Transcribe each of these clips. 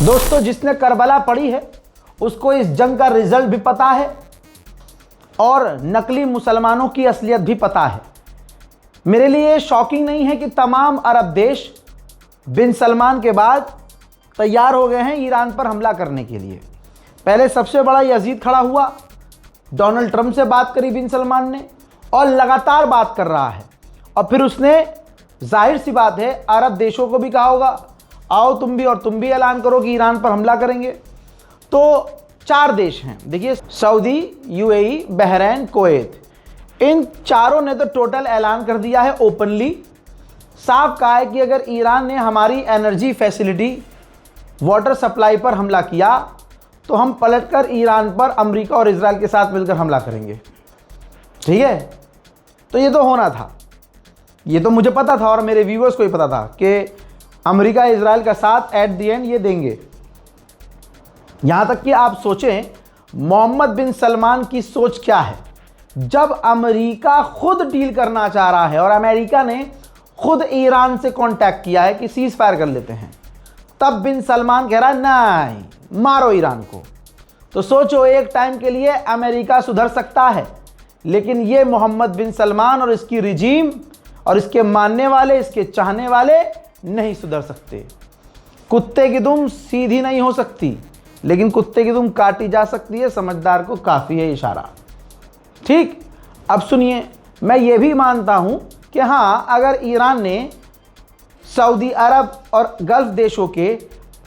दोस्तों, जिसने करबला पढ़ी है उसको इस जंग का रिजल्ट भी पता है और नकली मुसलमानों की असलियत भी पता है। मेरे लिए शॉकिंग नहीं है कि तमाम अरब देश बिन सलमान के बाद तैयार हो गए हैं ईरान पर हमला करने के लिए। पहले सबसे बड़ा यजीद खड़ा हुआ, डोनाल्ड ट्रंप से बात करी बिन सलमान ने और लगातार बात कर रहा है। और फिर उसने जाहिर सी बात है अरब देशों को भी कहा होगा, आओ तुम भी, और तुम भी ऐलान करो कि ईरान पर हमला करेंगे। तो 4 देश हैं, देखिए, सऊदी, यूएई, बहरीन, कुवैत। इन चारों ने तो टोटल ऐलान कर दिया है, ओपनली साफ कहा है कि अगर ईरान ने हमारी एनर्जी फैसिलिटी, वाटर सप्लाई पर हमला किया तो हम पलटकर ईरान पर अमेरिका और इजराइल के साथ मिलकर हमला करेंगे। ठीक है, तो ये तो होना था, ये तो मुझे पता था और मेरे व्यूअर्स को ही पता था कि अमेरिका इजराइल का साथ एट द एंड ये देंगे। यहां तक कि आप सोचें मोहम्मद बिन सलमान की सोच क्या है। जब अमेरिका खुद डील करना चाह रहा है और अमेरिका ने खुद ईरान से कांटेक्ट किया है कि सीज फायर कर लेते हैं, तब बिन सलमान कह रहा है नहीं, मारो ईरान को। तो सोचो, एक टाइम के लिए अमेरिका सुधर सकता है, लेकिन ये मोहम्मद बिन सलमान और इसकी रिजीम और इसके मानने वाले, इसके चाहने वाले नहीं सुधर सकते। कुत्ते की दुम सीधी नहीं हो सकती, लेकिन कुत्ते की दुम काटी जा सकती है, समझदार को काफ़ी है इशारा। ठीक, अब सुनिए, मैं ये भी मानता हूं कि हाँ, अगर ईरान ने सऊदी अरब और गल्फ देशों के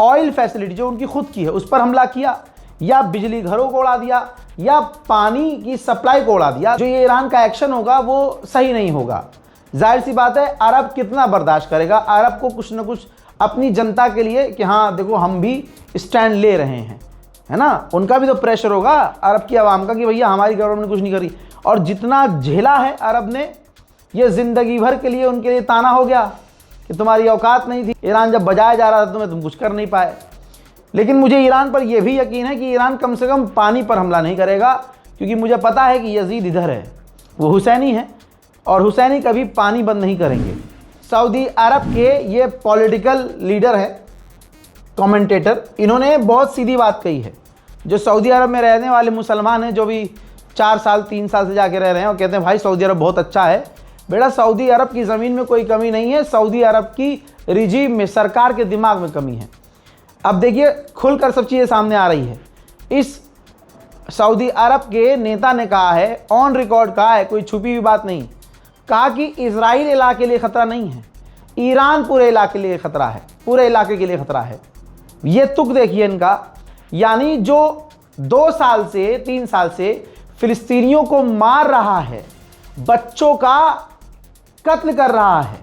ऑयल फैसिलिटी जो उनकी खुद की है उस पर हमला किया, या बिजली घरों को उड़ा दिया, या पानी की सप्लाई को उड़ा दिया, जो ये ईरान का एक्शन होगा वो सही नहीं होगा। जाहिर सी बात है, अरब कितना बर्दाश्त करेगा। अरब को कुछ ना कुछ अपनी जनता के लिए कि हाँ देखो हम भी स्टैंड ले रहे हैं, है ना, उनका भी तो प्रेशर होगा अरब की आवाम का कि भैया हमारी गवर्नमेंट कुछ नहीं करी। और जितना झेला है अरब ने, ये ज़िंदगी भर के लिए उनके लिए ताना हो गया कि तुम्हारी औकात नहीं थी, ईरान जब बजाया जा रहा था तुम्हें, तुम कुछ कर नहीं पाए। लेकिन मुझे ईरान पर यह भी यकीन है कि ईरान कम से कम पानी पर हमला नहीं करेगा, क्योंकि मुझे पता है कि यजीद इधर है, वो हुसैनी है और हुसैनी कभी पानी बंद नहीं करेंगे। सऊदी अरब के ये पॉलिटिकल लीडर है, कमेंटेटर, इन्होंने बहुत सीधी बात कही है। जो सऊदी अरब में रहने वाले मुसलमान हैं, जो भी 4 साल 3 साल से जाके रह रहे हैं, और कहते हैं भाई सऊदी अरब बहुत अच्छा है। बेटा, सऊदी अरब की ज़मीन में कोई कमी नहीं है, सऊदी अरब की रिजीम में, सरकार के दिमाग में कमी है। अब देखिए, खुलकर सब चीज़ें सामने आ रही है। इस सऊदी अरब के नेता ने कहा है, ऑन रिकॉर्ड कहा है, कोई छुपी हुई बात नहीं, कहा कि इजराइल इलाके के लिए ख़तरा नहीं है, ईरान पूरे इलाके के लिए ख़तरा है, पूरे इलाके के लिए ख़तरा है। ये तुक देखिए इनका, यानी जो 2 साल से 3 साल से फिलिस्तीनियों को मार रहा है, बच्चों का कत्ल कर रहा है,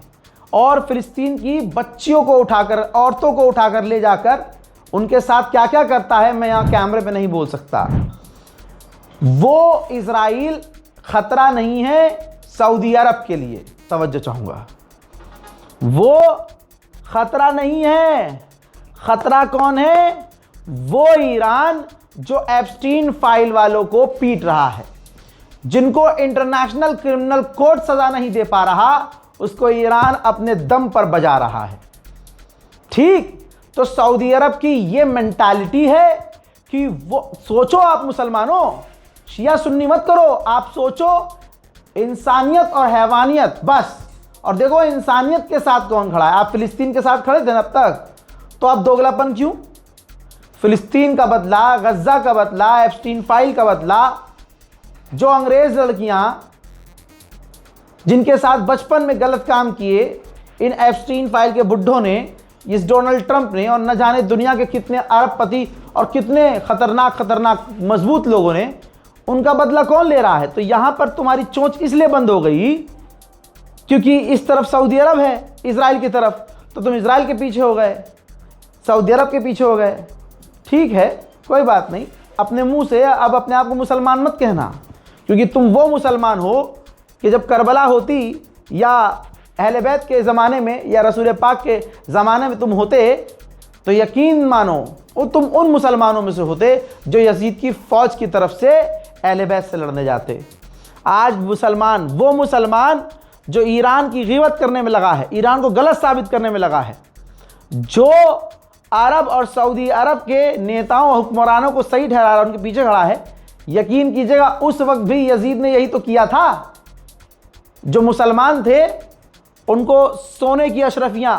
और फिलिस्तीन की बच्चियों को उठाकर, औरतों को उठाकर ले जाकर उनके साथ क्या क्या करता है, मैं यहाँ कैमरे पे नहीं बोल सकता। वो इजराइल खतरा नहीं है सऊदी अरब के लिए, तवज्जो चाहूंगा, वो खतरा नहीं है। खतरा कौन है? वो ईरान जो एप्स्टीन फाइल वालों को पीट रहा है, जिनको इंटरनेशनल क्रिमिनल कोर्ट सजा नहीं दे पा रहा, उसको ईरान अपने दम पर बजा रहा है। ठीक, तो सऊदी अरब की ये मेंटालिटी है कि वो, सोचो आप मुसलमानों, शिया सुन्नी मत करो, आप सोचो इंसानियत और हैवानियत बस। और देखो इंसानियत के साथ कौन खड़ा है, आप फिलिस्तीन के साथ खड़े थे अब तक, तो आप दोगलापन क्यों? फिलिस्तीन का बदला, गज्जा का बदला, एप्स्टीन फाइल का बदला, जो अंग्रेज लड़कियां जिनके साथ बचपन में गलत काम किए, इन एप्स्टीन फाइल के बुड्ढों ने, इस डोनाल्ड ट्रंप ने, और न जाने दुनिया के कितने अरबपति और कितने खतरनाक मजबूत लोगों ने, उनका बदला कौन ले रहा है? तो यहां पर तुम्हारी चोंच इसलिए बंद हो गई क्योंकि इस तरफ सऊदी अरब है, इजराइल की तरफ, तो तुम इजराइल के पीछे हो गए, सऊदी अरब के पीछे हो गए। ठीक है, कोई बात नहीं, अपने मुंह से अब अपने आप को मुसलमान मत कहना, क्योंकि तुम वो मुसलमान हो कि जब करबला होती या अहले बैत के ज़माने में या रसूल पाक के ज़माने में तुम होते, तो यकीन मानो वो तुम उन मुसलमानों में से होते जो यजीद की फ़ौज की तरफ से अहले बैत से लड़ने जाते। आज मुसलमान, वो मुसलमान जो ईरान की ग़ीबत करने में लगा है, ईरान को गलत साबित करने में लगा है, जो अरब और सऊदी अरब के नेताओं हुक्मरानों को सही ठहरा रहा है, उनके पीछे खड़ा है। यकीन कीजिएगा उस वक्त भी यजीद ने यही तो किया था। जो मुसलमान थे उनको सोने की अशरफियां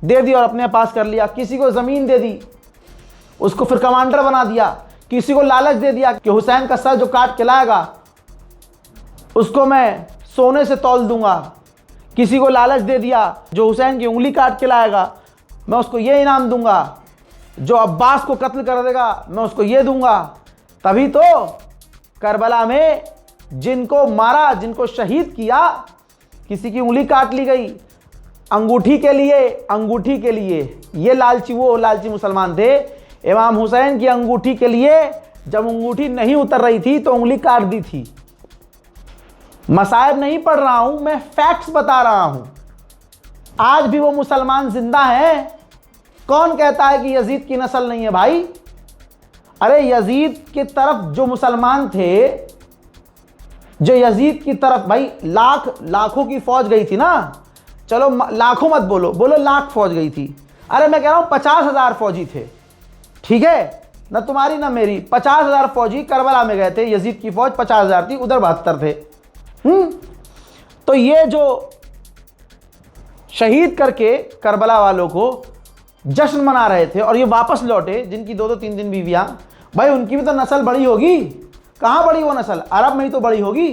दे दी और अपने पास कर लिया। किसी को ज़मीन दे दी, उसको फिर कमांडर बना दिया। किसी को लालच दे दिया कि हुसैन का सर जो काट के लाएगा उसको मैं सोने से तौल दूंगा। किसी को लालच दे दिया जो हुसैन की उंगली काट के लाएगा मैं उसको ये इनाम दूंगा। जो अब्बास को कत्ल कर देगा मैं उसको ये दूंगा। तभी तो करबला में जिनको मारा, जिनको शहीद किया, किसी की उंगली काट ली गई अंगूठी के लिए। अंगूठी के लिए ये लालची, वो लालची मुसलमान थे। इमाम हुसैन की अंगूठी के लिए जब अंगूठी नहीं उतर रही थी तो उंगली काट दी थी। मसाइब नहीं पढ़ रहा हूं, मैं फैक्ट्स बता रहा हूं। आज भी वो मुसलमान जिंदा हैं। कौन कहता है कि यजीद की नस्ल नहीं है भाई? अरे यजीद की तरफ जो मुसलमान थे, जो यजीद की तरफ भाई लाखों की फौज गई थी ना। चलो लाखों मत बोलो, बोलो लाख फौज गई थी। अरे मैं कह रहा हूं 50,000 फौजी थे, ठीक है ना? तुम्हारी ना मेरी। 50,000 फौजी करबला में गए थे। यजीद की फौज 50,000 थी, उधर 72 थे। तो ये जो शहीद करके करबला वालों को जश्न मना रहे थे और ये वापस लौटे, जिनकी 2-2 3-3 बीवियां, भाई उनकी भी तो नस्ल बड़ी होगी। कहां बड़ी वो नस्ल? अरब में ही तो बड़ी होगी।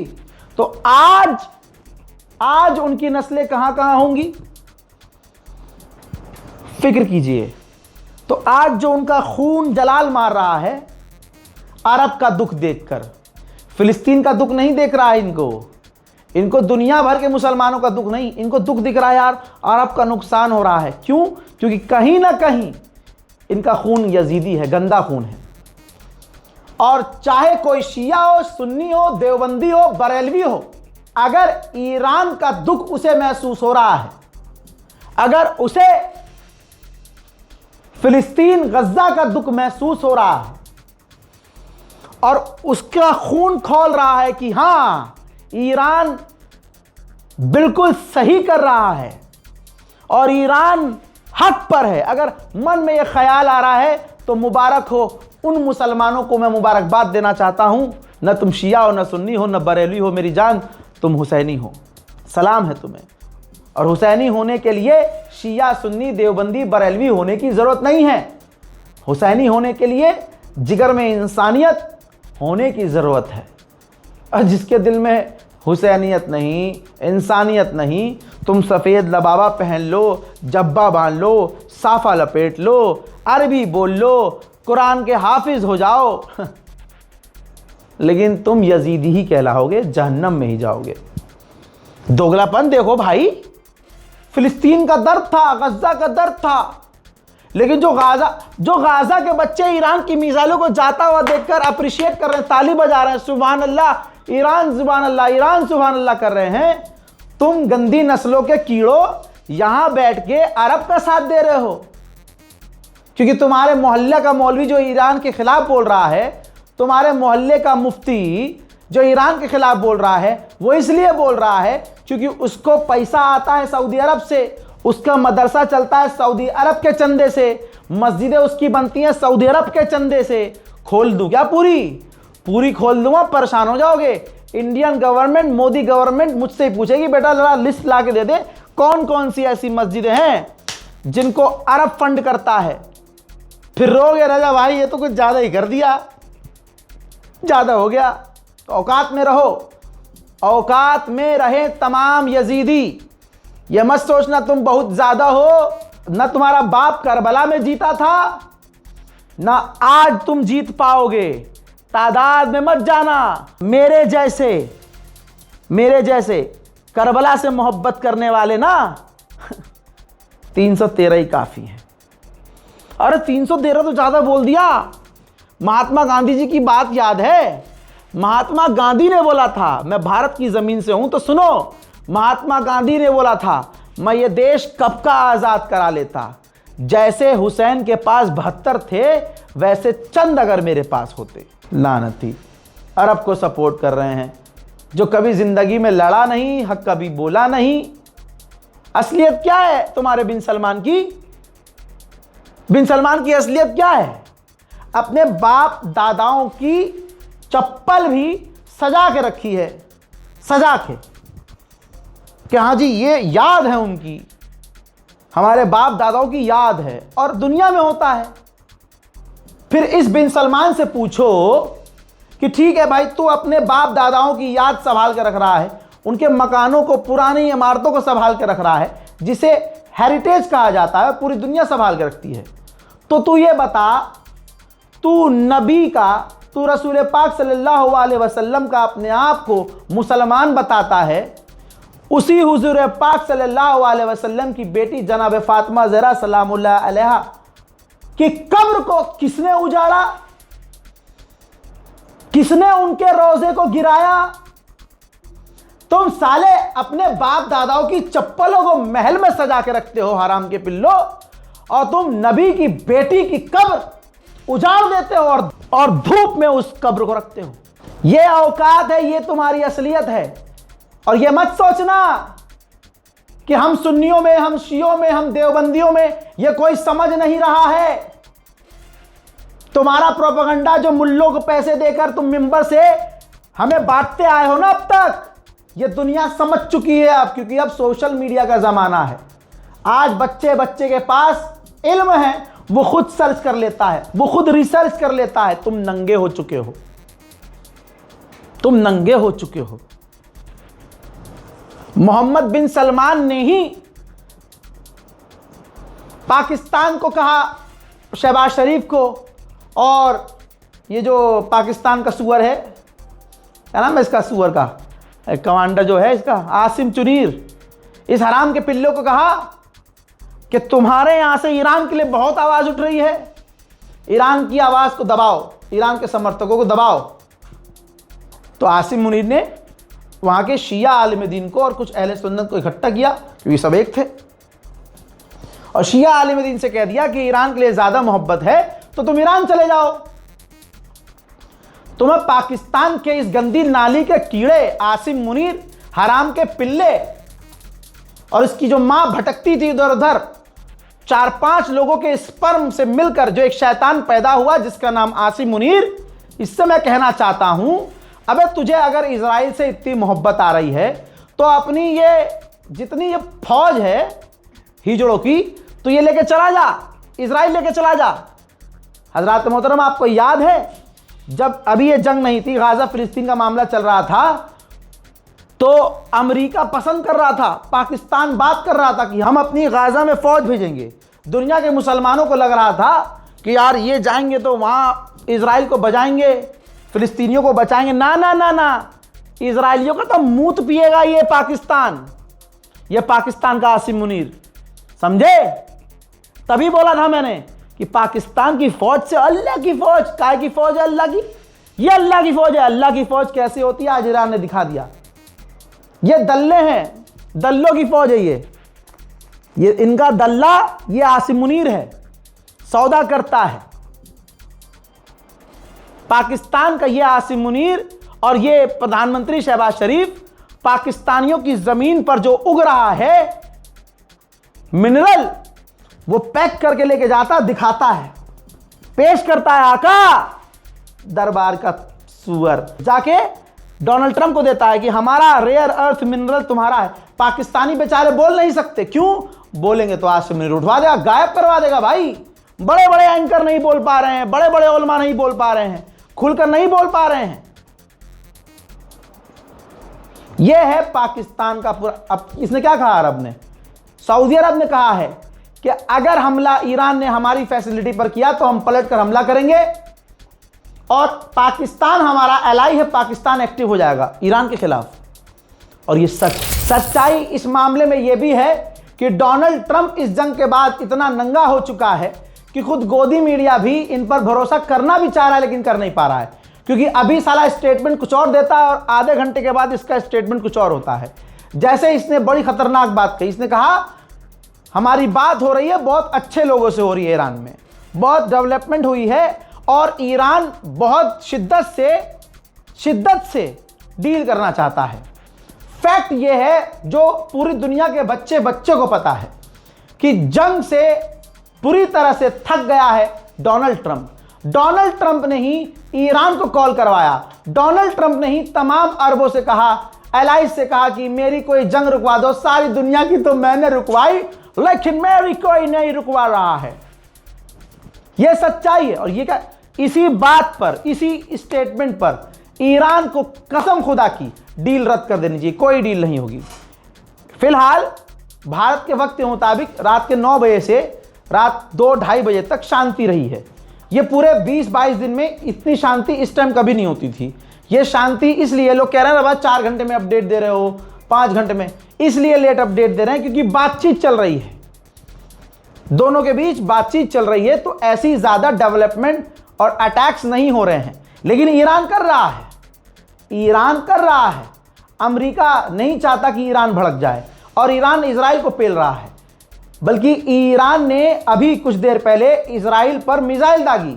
तो आज उनकी नस्लें कहां कहां होंगी? फिक्र कीजिए। तो आज जो उनका खून जलाल मार रहा है अरब का दुख देखकर, फिलिस्तीन का दुख नहीं देख रहा है इनको दुनिया भर के मुसलमानों का दुख नहीं, इनको दुख दिख रहा है यार अरब का नुकसान हो रहा है। क्यों? क्योंकि कहीं ना कहीं इनका खून यजीदी है, गंदा खून है। और चाहे कोई शिया हो, सुन्नी हो, देवबंदी हो, बरेलवी हो, अगर ईरान का दुख उसे महसूस हो रहा है, अगर उसे फिलिस्तीन गज्जा का दुख महसूस हो रहा है और उसका खून खौल रहा है कि हां ईरान बिल्कुल सही कर रहा है और ईरान हक पर है, अगर मन में यह ख्याल आ रहा है तो मुबारक हो। उन मुसलमानों को मैं मुबारकबाद देना चाहता हूं। न तुम शिया हो, न सुन्नी हो, न बरेलवी हो मेरी जान, तुम हुसैनी हो। सलाम है तुम्हें। और हुसैनी होने के लिए शिया, सुन्नी, देवबंदी, बरेलवी होने की ज़रूरत नहीं है। हुसैनी होने के लिए जिगर में इंसानियत होने की ज़रूरत है। और जिसके दिल में हुसैनियत नहीं, इंसानियत नहीं, तुम सफ़ेद लबाबा पहन लो, जब्बा बांध लो, साफा लपेट लो, अरबी बोल लो, कुरान के हाफिज हो जाओ, लेकिन तुम यजीदी ही कहलाओगे, जहन्नम में ही जाओगे। दोगलापन देखो भाई। फिलिस्तीन का दर्द था, गज्जा का दर्द था, लेकिन जो गाजा के बच्चे ईरान की मिसाइलों को जाता हुआ देखकर अप्रिशिएट कर रहे हैं, ताली बजा रहे हैं, सुभान अल्लाह, ईरान सुभान अल्लाह, ईरान सुभान अल्लाह कर रहे हैं, तुम गंदी नस्लों के कीड़ों यहां बैठ के अरब का साथ दे रहे हो। क्योंकि तुम्हारे मोहल्ले का मौलवी जो ईरान के खिलाफ बोल रहा है, तुम्हारे मोहल्ले का मुफ्ती जो ईरान के खिलाफ बोल रहा है, वो इसलिए बोल रहा है क्योंकि उसको पैसा आता है सऊदी अरब से, उसका मदरसा चलता है सऊदी अरब के चंदे से, मस्जिदें उसकी बनती हैं सऊदी अरब के चंदे से। खोल दूं क्या? पूरी खोल दूंगा, परेशान हो जाओगे। इंडियन गवर्नमेंट, मोदी गवर्नमेंट मुझसे ही पूछेगी बेटा जरा लिस्ट ला के दे दे कौन कौन सी ऐसी मस्जिदें हैं जिनको अरब फंड करता है। फिर रोगे राजा भाई ये तो कुछ ज्यादा ही कर दिया, ज्यादा हो गया। तो औकात में रहो, औकात में रहे तमाम यजीदी। ये मत सोचना तुम बहुत ज्यादा हो, न तुम्हारा बाप करबला में जीता था, ना आज तुम जीत पाओगे। तादाद में मत जाना। मेरे जैसे करबला से मोहब्बत करने वाले ना 313 ही काफी है। अरे 313 तो ज्यादा बोल दिया। महात्मा गांधी जी की बात याद है? महात्मा गांधी ने बोला था, मैं भारत की जमीन से हूं तो सुनो, महात्मा गांधी ने बोला था मैं ये देश कब का आजाद करा लेता, जैसे हुसैन के पास 72 थे वैसे चंद अगर मेरे पास होते। लानती अरब को सपोर्ट कर रहे हैं जो कभी जिंदगी में लड़ा नहीं, हक कभी बोला नहीं। असलियत क्या है तुम्हारे बिन सलमान की? बिन सलमान की असलियत क्या है? अपने बाप दादाओं की चप्पल भी सजा के रखी है, सजा के, कि हाँ जी ये याद है उनकी, हमारे बाप दादाओं की याद है, और दुनिया में होता है। फिर इस बिन सलमान से पूछो कि ठीक है भाई, तू अपने बाप दादाओं की याद संभाल के रख रहा है, उनके मकानों को, पुरानी इमारतों को संभाल के रख रहा है, जिसे हेरिटेज कहा जाता है, पूरी दुनिया संभाल के रखती है। तो तू ये बता, तू नबी का, तू रसूल पाक सल्लल्लाहु अलैहि वसल्लम का अपने आप को मुसलमान बताता है, उसी हुजूर पाक सल्लल्लाहु अलैहि वसल्लम की बेटी जनाब फातिमा ज़हरा सलामुल्लाह अलैहा कि कब्र को किसने उजाड़ा, किसने उनके रोजे को गिराया? तुम साले अपने बाप दादाओं की चप्पलों को महल में सजा के रखते हो हराम के पिल्लो, और तुम नबी की बेटी की कब्र उजाड़ देते हो और धूप में उस कब्र को रखते हो। यह औकात है, यह तुम्हारी असलियत है। और यह मत सोचना कि हम सुन्नियों में, हम शियों में, हम देवबंदियों में यह कोई समझ नहीं रहा है। तुम्हारा प्रोपेगेंडा जो मुल्लों को पैसे देकर तुम मिंबर से हमें बांटते आए हो ना, अब तक यह दुनिया समझ चुकी है अब, क्योंकि अब सोशल मीडिया का जमाना है। आज बच्चे बच्चे के पास इल्म है, वो खुद सर्च कर लेता है, वो खुद रिसर्च कर लेता है। तुम नंगे हो चुके हो, तुम नंगे हो चुके हो। मोहम्मद बिन सलमान ने ही पाकिस्तान को कहा, शहबाज शरीफ को, और ये जो पाकिस्तान का सुअर है, क्या नाम है इसका, सुअर का कमांडर जो है इसका, आसिम चुनीर, इस हराम के पिल्लों को कहा कि तुम्हारे यहां से ईरान के लिए बहुत आवाज उठ रही है, ईरान की आवाज को दबाओ, ईरान के समर्थकों को दबाओ। तो आसिम मुनीर ने वहां के शिया आलिम दीन को और कुछ अहले सुन्नत को इकट्ठा किया, क्योंकि सब एक थे, और शिया आलिम दीन से कह दिया कि ईरान के लिए ज्यादा मोहब्बत है तो तुम ईरान चले जाओ। तुम्हें पाकिस्तान के इस गंदी नाली के कीड़े आसिम मुनीर, हराम के पिल्ले, और इसकी जो मां भटकती थी इधर उधर, 4-5 लोगों के स्पर्म से मिलकर जो एक शैतान पैदा हुआ जिसका नाम आसिम मुनीर, इससे मैं कहना चाहता हूं, अबे तुझे अगर इजराइल से इतनी मोहब्बत आ रही है तो अपनी ये जितनी ये फौज है हिजड़ों की, तो ये लेके चला जा, इजराइल लेके चला जा। हजरात मोहतरम, आपको याद है जब अभी ये जंग नहीं थी, गाजा फिलिस्तीन का मामला चल रहा था, तो अमेरिका पसंद कर रहा था, पाकिस्तान बात कर रहा था कि हम अपनी गाजा में फौज भेजेंगे। दुनिया के मुसलमानों को लग रहा था कि यार ये जाएंगे तो वहां इजराइल को बचाएंगे, फिलिस्तीनियों को बचाएंगे। ना ना ना ना, इजराइलियों का तो मूत पिएगा ये पाकिस्तान, ये पाकिस्तान का आसिम मुनीर, समझे? तभी बोला था मैंने कि पाकिस्तान की फौज से अल्लाह की फौज, काय की फौज है? अल्लाह की। ये अल्लाह की फौज है। अल्लाह की फौज कैसे होती है आज ईरान ने दिखा दिया। ये दल्ले हैं, दल्लों की फौज है ये इनका दल्ला, ये आसिम मुनीर है, सौदा करता है पाकिस्तान का। ये आसिम मुनीर और ये प्रधानमंत्री शहबाज शरीफ पाकिस्तानियों की जमीन पर जो उग रहा है मिनरल, वो पैक करके लेके जाता, दिखाता है, पेश करता है आका दरबार का सुअर, जाके डोनाल्ड ट्रंप को देता है कि हमारा रेयर अर्थ मिनरल तुम्हारा है। पाकिस्तानी बेचारे बोल नहीं सकते, क्यों? बोलेंगे तो आसिम मुनीर उठवा देगा, गायब करवा देगा। भाई बड़े बड़े एंकर नहीं बोल पा रहे हैं, बड़े बड़े उलमा नहीं बोल पा रहे हैं, खुलकर नहीं बोल पा रहे हैं। यह है पाकिस्तान का पूरा। अब इसने क्या कहा अरब ने, सऊदी अरब ने कहा है कि अगर हमला ईरान ने हमारी फैसिलिटी पर किया तो हम पलटकर हमला करेंगे, और पाकिस्तान हमारा एलाई है, पाकिस्तान एक्टिव हो जाएगा ईरान के खिलाफ। और ये सच्चाई इस मामले में यह भी है कि डोनाल्ड ट्रंप इस जंग के बाद इतना नंगा हो चुका है कि खुद गोदी मीडिया भी इन पर भरोसा करना भी चाह रहा है, लेकिन कर नहीं पा रहा है, क्योंकि अभी साला स्टेटमेंट कुछ और देता है और आधे घंटे के बाद इसका स्टेटमेंट कुछ और होता है। जैसे इसने बड़ी खतरनाक बात कही, इसने कहा हमारी बात हो रही है बहुत अच्छे लोगों से हो रही है, ईरान में बहुत डेवलपमेंट हुई है और ईरान बहुत शिद्दत से डील करना चाहता है। फैक्ट ये है जो पूरी दुनिया के बच्चे को पता है कि जंग से पूरी तरह से थक गया है डोनाल्ड ट्रंप। डोनाल्ड ट्रंप ने ही ईरान को कॉल करवाया, डोनाल्ड ट्रंप ने ही तमाम अरबों से कहा, एलाइज से कहा कि मेरी कोई जंग रुकवा दो। सारी दुनिया की तो मैंने रुकवाई, लेकिन मेरी कोई नहीं रुकवा रहा है। यह सच्चाई है। और ये क्या, इसी बात पर, इसी स्टेटमेंट पर ईरान को कसम खुदा की डील रद्द कर देनी चाहिए, कोई डील नहीं होगी। फिलहाल भारत के वक्त के मुताबिक रात के 9 बजे से रात 2-2:30 बजे तक शांति रही है। ये पूरे 20-22 दिन में इतनी शांति इस टाइम कभी नहीं होती थी। ये शांति इसलिए लोग कह रहे हैं ना, 4 घंटे में अपडेट दे रहे हो, 5 घंटे में, इसलिए लेट अपडेट दे रहे हैं क्योंकि बातचीत चल रही है, दोनों के बीच बातचीत चल रही है। तो ऐसी ज्यादा डेवलपमेंट और अटैक्स नहीं हो रहे हैं। लेकिन ईरान कर रहा है, ईरान कर रहा है। अमेरिका नहीं चाहता कि ईरान भड़क जाए और ईरान इजराइल को पेल रहा है। बल्कि ईरान ने अभी कुछ देर पहले इजराइल पर मिसाइल दागी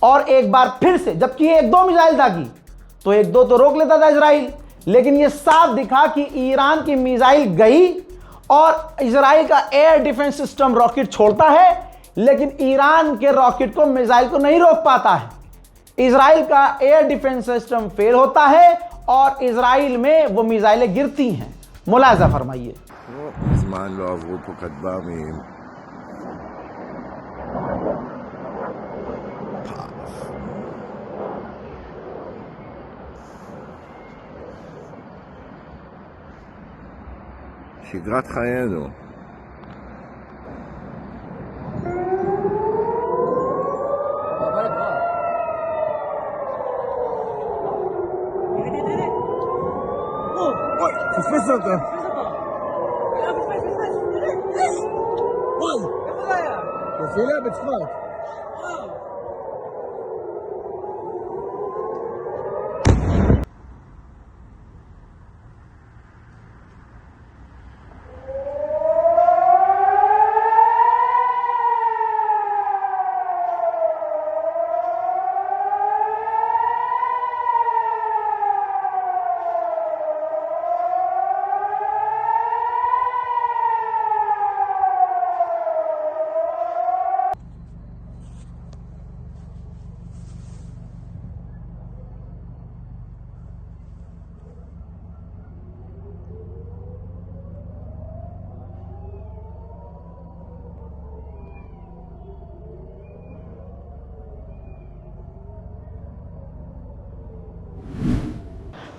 और एक बार फिर से, जबकि 1-2 मिसाइल दागी तो 1-2 तो रोक लेता था इजराइल, लेकिन यह साफ दिखा कि ईरान की मिसाइल गई और इजराइल का एयर डिफेंस सिस्टम रॉकेट छोड़ता है, लेकिन ईरान के रॉकेट को, मिसाइल को नहीं रोक पाता है। इजराइल का एयर डिफेंस सिस्टम फेल होता है और इजराइल में वो मिसाइलें गिरती हैं। मुलाजा फरमाइए। מזמן לא עברו פה כטב"מים. שגרת חיינו. תפס אותו. תפילה בצפת.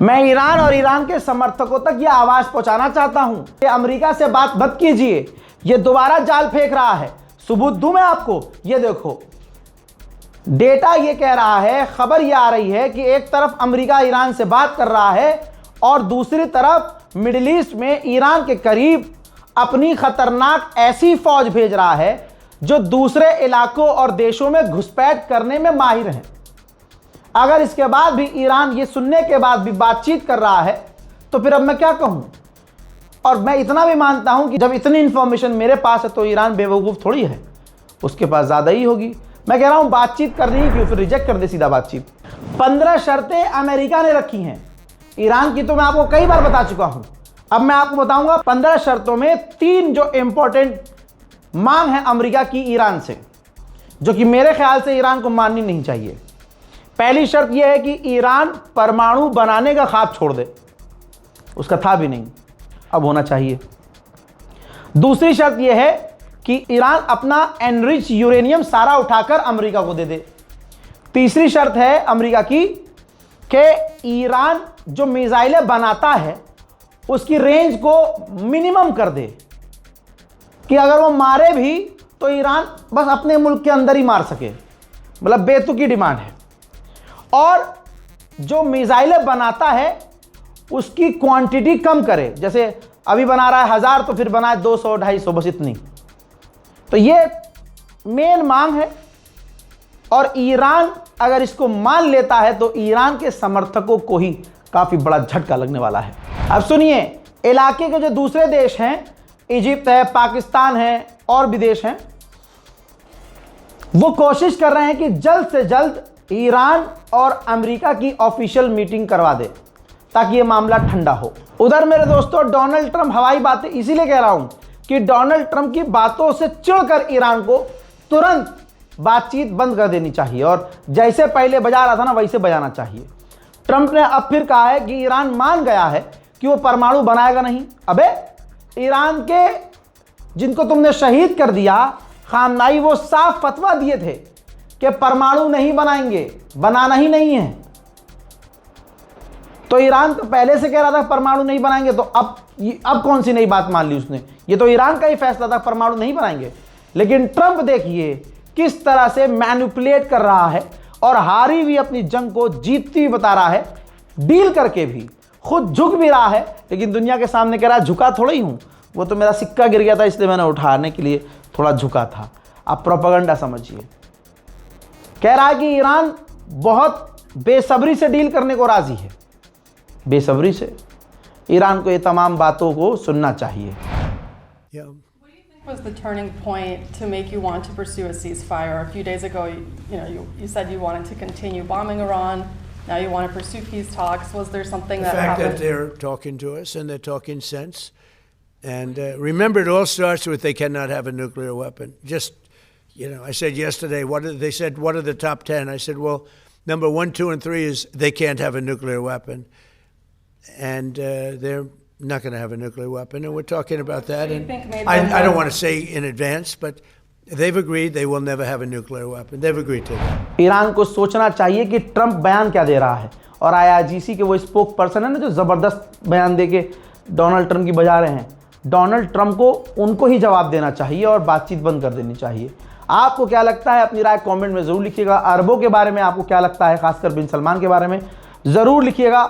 मैं ईरान और ईरान के समर्थकों तक यह आवाज पहुंचाना चाहता हूं कि अमेरिका से बात मत कीजिए, यह दोबारा जाल फेंक रहा है। सबूत दूं मैं आपको, यह देखो, डेटा यह कह रहा है, खबर यह आ रही है कि एक तरफ अमेरिका ईरान से बात कर रहा है और दूसरी तरफ मिडिल ईस्ट में ईरान के करीब अपनी खतरनाक ऐसी फौज भेज रहा है जो दूसरे इलाकों और देशों में घुसपैठ करने में माहिर है। अगर इसके बाद भी ईरान ये सुनने के बाद भी बातचीत कर रहा है तो फिर अब मैं क्या कहूं। और मैं इतना भी मानता हूं कि जब इतनी इंफॉर्मेशन मेरे पास है तो ईरान बेवकूफ़ थोड़ी है, उसके पास ज़्यादा ही होगी। मैं कह रहा हूं बातचीत करनी ही क्यों, फिर रिजेक्ट कर दे सीधा बातचीत। 15 शर्तें अमेरिका ने रखी हैं ईरान की, तो मैं आपको कई बार बता चुका हूं। अब मैं आपको बताऊंगा 15 शर्तों में 3 जो इंपॉर्टेंट मांग है अमेरिका की ईरान से, जो कि मेरे ख्याल से ईरान को माननी नहीं चाहिए। पहली शर्त यह है कि ईरान परमाणु बनाने का ख्वाब छोड़ दे, उसका था भी नहीं, अब होना चाहिए। दूसरी शर्त यह है कि ईरान अपना एनरिच यूरेनियम सारा उठाकर अमेरिका को दे दे। तीसरी शर्त है अमेरिका की कि ईरान जो मिसाइलें बनाता है उसकी रेंज को मिनिमम कर दे, कि अगर वो मारे भी तो ईरान बस अपने मुल्क के अंदर ही मार सके, मतलब बेतुकी डिमांड है। और जो मिसाइलें बनाता है उसकी क्वांटिटी कम करे, जैसे अभी बना रहा है 1000 तो फिर बनाए 200 250, बस इतनी। तो ये मेन मांग है और ईरान अगर इसको मान लेता है तो ईरान के समर्थकों को ही काफी बड़ा झटका लगने वाला है। अब सुनिए, इलाके के जो दूसरे देश हैं, इजिप्ट है, पाकिस्तान है और भी देश हैं, वो कोशिश कर रहे हैं कि जल्द से जल्द ईरान और अमेरिका की ऑफिशियल मीटिंग करवा दे ताकि ये मामला ठंडा हो। उधर मेरे दोस्तों डोनाल्ड ट्रंप हवाई बातें इसीलिए कह रहा हूं कि डोनाल्ड ट्रंप की बातों से चिढ़कर ईरान को तुरंत बातचीत बंद कर देनी चाहिए और जैसे पहले बजा रहा था ना वैसे बजाना चाहिए। ट्रंप ने अब फिर कहा है कि ईरान मान गया है कि वो परमाणु बनाएगा नहीं। अबे ईरान के जिनको तुमने शहीद कर दिया खामनाई, वो साफ फतवा दिए थे कि परमाणु नहीं बनाएंगे, बनाना ही नहीं है। तो ईरान तो पहले से कह रहा था परमाणु नहीं बनाएंगे, तो अब कौन सी नई बात मान ली उसने? ये तो ईरान का ही फैसला था परमाणु नहीं बनाएंगे। लेकिन ट्रंप देखिए किस तरह से मैनिपुलेट कर रहा है और हारी हुई अपनी जंग को जीतती हुई बता रहा है, डील करके भी खुद झुक भी रहा है, लेकिन दुनिया के सामने कह रहा है झुका थोड़ा ही हूं, वो तो मेरा सिक्का गिर गया था इसलिए मैंने उठाने के लिए थोड़ा झुका था। आप प्रोपेगेंडा समझिए। कह रहा है कि ईरान बहुत बेसब्री से डील करने को राजी है। बेसब्री से ईरान को ये तमाम बातों को सुनना चाहिए। What do you think was the turning point to make you want to pursue a ceasefire? A few days ago, you said you wanted to continue bombing Iran. Now you want to pursue peace talks. Was there something The that fact happened? that they're talking to us and they're talking sense. And remember, it all starts with they cannot have a nuclear weapon. Just, I said yesterday, they said, what are the top 10? I said, well, number 1, 2, and 3 is they can't have a nuclear weapon. And they're not going to have a nuclear weapon. And we're talking about that. do you And think made I them don't more- want to say in advance, but they've agreed they will never have a nuclear weapon. They've agreed to that. Iran को सोचना चाहिए कि Trump बयान क्या दे रहा है और IRGC के वो स्पोक पर्सन है ना जो ज़बरदस्त बयान दे के डोनाल्ड ट्रंप की बजा रहे हैं। डोनाल्ड ट्रंप को उनको ही जवाब देना चाहिए और बातचीत बंद कर देनी चाहिए। आपको क्या लगता है अपनी राय कमेंट में ज़रूर लिखिएगा। अरबों के बारे में आपको क्या लगता है, खासकर बिन सलमान के बारे में ज़रूर लिखिएगा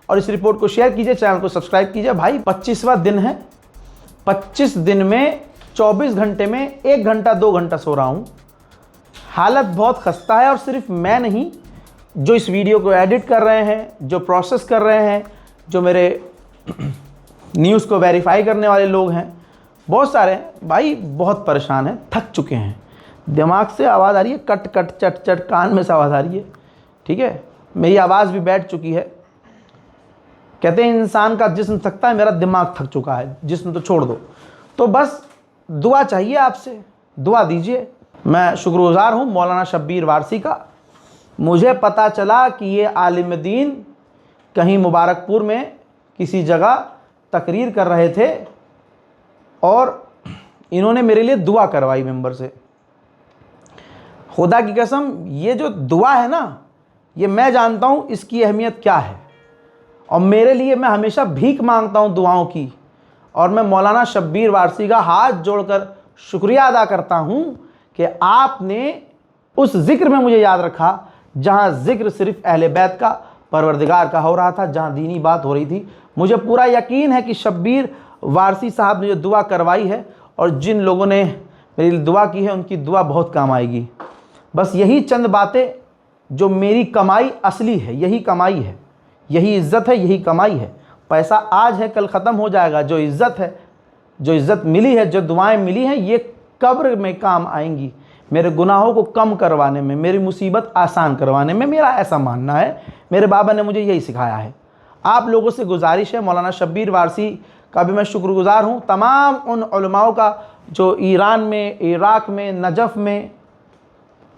और इस रिपोर्ट को शेयर कीजिए, चैनल को सब्सक्राइब कीजिए। भाई 25वां दिन है, 25 दिन में 24 घंटे में 1 घंटा 2 घंटा सो रहा हूँ। हालत बहुत खस्ता है और सिर्फ मैं नहीं, जो इस वीडियो को एडिट कर रहे हैं, जो प्रोसेस कर रहे हैं, जो मेरे न्यूज़ को वेरीफाई करने वाले लोग हैं, बहुत सारे हैं भाई, बहुत परेशान हैं, थक चुके हैं। दिमाग से आवाज़ आ रही है, कट कट चट चट, कान में से आवाज़ आ रही है। ठीक है, मेरी आवाज़ भी बैठ चुकी है। कहते हैं इंसान का जिस्म थकता है, मेरा दिमाग थक चुका है, जिस्म तो छोड़ दो। तो बस दुआ चाहिए आपसे, दुआ दीजिए। मैं शुक्रगुज़ार हूँ मौलाना शब्बीर वारसी का। मुझे पता चला कि ये आलिम दीन कहीं मुबारकपुर में किसी जगह तकरीर कर रहे थे और इन्होंने मेरे लिए दुआ करवाई मेंबर से। खुदा की कसम, ये जो दुआ है ना, ये मैं जानता हूँ इसकी अहमियत क्या है और मेरे लिए मैं हमेशा भीख मांगता हूँ दुआओं की। और मैं मौलाना शब्बीर वारसी का हाथ जोड़कर शुक्रिया अदा करता हूँ कि आपने उस ज़िक्र में मुझे याद रखा जहाँ ज़िक्र सिर्फ अहले बैत का, परवरदिगार का हो रहा था, जहाँ दीनी बात हो रही थी। मुझे पूरा यकीन है कि शब्बीर वारसी साहब ने जो दुआ करवाई है और जिन लोगों ने मेरी लिए दुआ की है उनकी दुआ बहुत काम आएगी। बस यही चंद बातें जो मेरी कमाई असली है, यही कमाई है, यही इज़्ज़त है, यही कमाई है। पैसा आज है कल ख़त्म हो जाएगा। जो इज़्ज़त है, जो इज़्ज़त मिली है, जो दुआएं मिली हैं, ये कब्र में काम आएंगी, मेरे गुनाहों को कम करवाने में, मेरी मुसीबत आसान करवाने में। मेरा ऐसा मानना है, मेरे बाबा ने मुझे यही सिखाया है। आप लोगों से गुजारिश है, मौलाना शब्बीर वारसी का भी मैं शुक्रगुज़ार हूँ, तमाम उन उलमाओं का जो ईरान में, इराक़ में, नजफ़ में,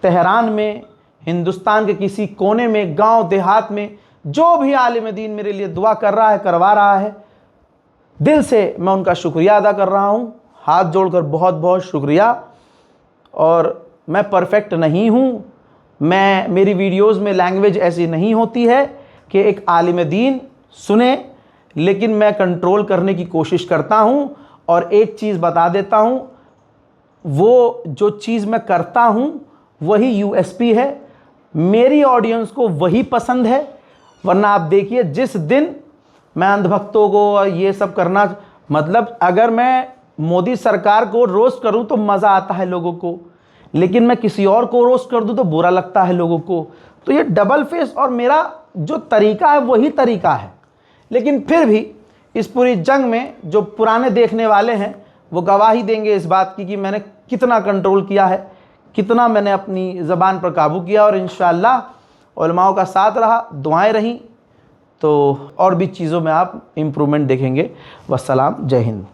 तेहरान में, हिंदुस्तान के किसी कोने में, गांव देहात में जो भी आलिम दीन मेरे लिए दुआ कर रहा है, करवा रहा है, दिल से मैं उनका शुक्रिया अदा कर रहा हूँ, हाथ जोड़कर बहुत बहुत शुक्रिया। और मैं परफेक्ट नहीं हूँ, मेरी वीडियोस में लैंग्वेज ऐसी नहीं होती है कि एक आलिम दीन सुने, लेकिन मैं कंट्रोल करने की कोशिश करता हूँ। और एक चीज़ बता देता हूँ, वो जो चीज़ मैं करता हूँ वही USP है, मेरी ऑडियंस को वही पसंद है। वरना आप देखिए, जिस दिन मैं अंधभक्तों को ये सब करना, मतलब अगर मैं मोदी सरकार को रोस्ट करूं तो मज़ा आता है लोगों को, लेकिन मैं किसी और को रोस्ट कर दूं तो बुरा लगता है लोगों को। तो ये डबल फेस और मेरा जो तरीका है वही तरीका है। लेकिन फिर भी इस पूरी जंग में जो पुराने देखने वाले हैं वो गवाही देंगे इस बात की कि मैंने कितना कंट्रोल किया है, कितना मैंने अपनी ज़बान पर काबू किया। और इंशाअल्लाह उलमाओं का साथ रहा, दुआएं रहीं, तो और भी चीज़ों में आप इम्प्रूवमेंट देखेंगे। वस्सलाम, जय हिंद।